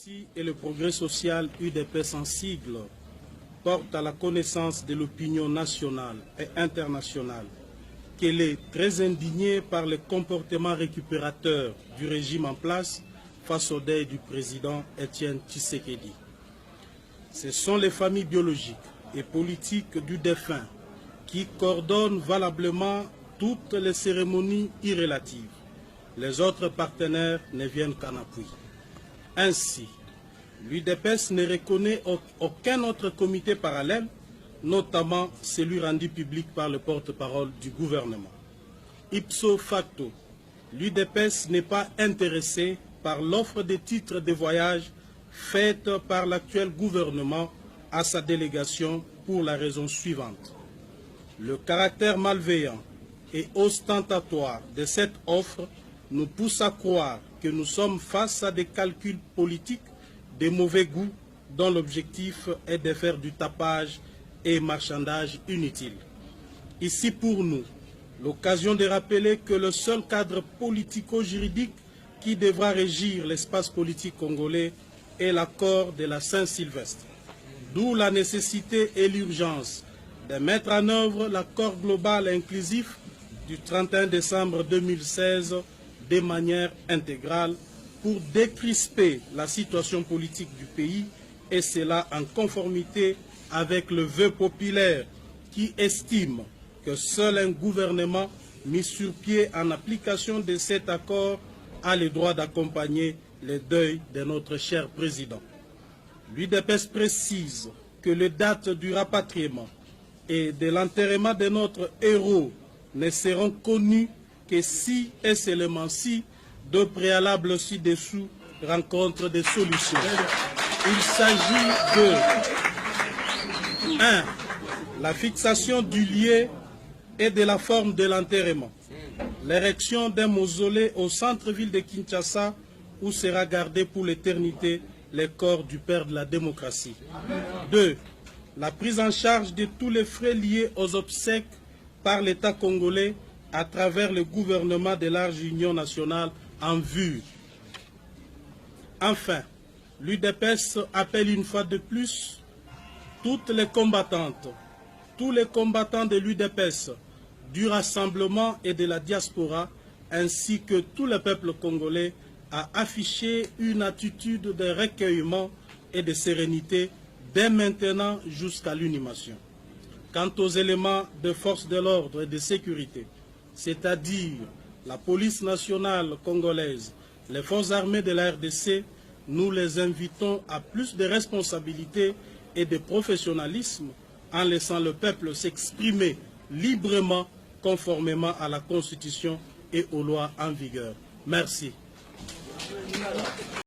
démocratie et le progrès social UDPS en sigle porte à la connaissance de l'opinion nationale et internationale qu'elle est très indignée par le comportement récupérateur du régime en place face au deuil du président Étienne Tshisekedi. Ce sont les familles biologiques et politiques du défunt qui coordonnent valablement toutes les cérémonies irrélatives. Les autres partenaires ne viennent qu'en appui. Ainsi, l'UDPS ne reconnaît aucun autre comité parallèle, notamment celui rendu public par le porte-parole du gouvernement. Ipso facto, l'UDPS n'est pas intéressé par l'offre de titres de voyage faite par l'actuel gouvernement à sa délégation pour la raison suivante. Le caractère malveillant et ostentatoire de cette offre nous pousse à croire que nous sommes face à des calculs politiques de mauvais goût dont l'objectif est de faire du tapage et marchandage inutile. Ici pour nous, l'occasion de rappeler que le seul cadre politico-juridique qui devra régir l'espace politique congolais est l'accord de la Saint-Sylvestre. D'où la nécessité et l'urgence de mettre en œuvre l'accord global et inclusif du 31 décembre 2016 de manière intégrale pour décrisper la situation politique du pays, et cela en conformité avec le vœu populaire qui estime que seul un gouvernement mis sur pied en application de cet accord a le droit d'accompagner le deuil de notre cher président. L'UDPS précise que les dates du rapatriement et de l'enterrement de notre héros ne seront connues que si et seulement si deux préalables ci-dessous rencontrent des solutions. Il s'agit de 1. La fixation du lieu et de la forme de l'enterrement. L'érection d'un mausolée au centre-ville de Kinshasa où sera gardé pour l'éternité le corps du père de la démocratie. 2. La prise en charge de tous les frais liés aux obsèques par l'État congolais à travers le gouvernement de large union nationale en vue. Enfin, l'UDPS appelle une fois de plus toutes les combattantes, tous les combattants de l'UDPS, du rassemblement et de la diaspora, ainsi que tout le peuple congolais, à afficher une attitude de recueillement et de sérénité dès maintenant jusqu'à l'inhumation. Quant aux éléments de force de l'ordre et de sécurité, c'est-à-dire la police nationale congolaise, les forces armées de la RDC, nous les invitons à plus de responsabilité et de professionnalisme en laissant le peuple s'exprimer librement conformément à la Constitution et aux lois en vigueur. Merci.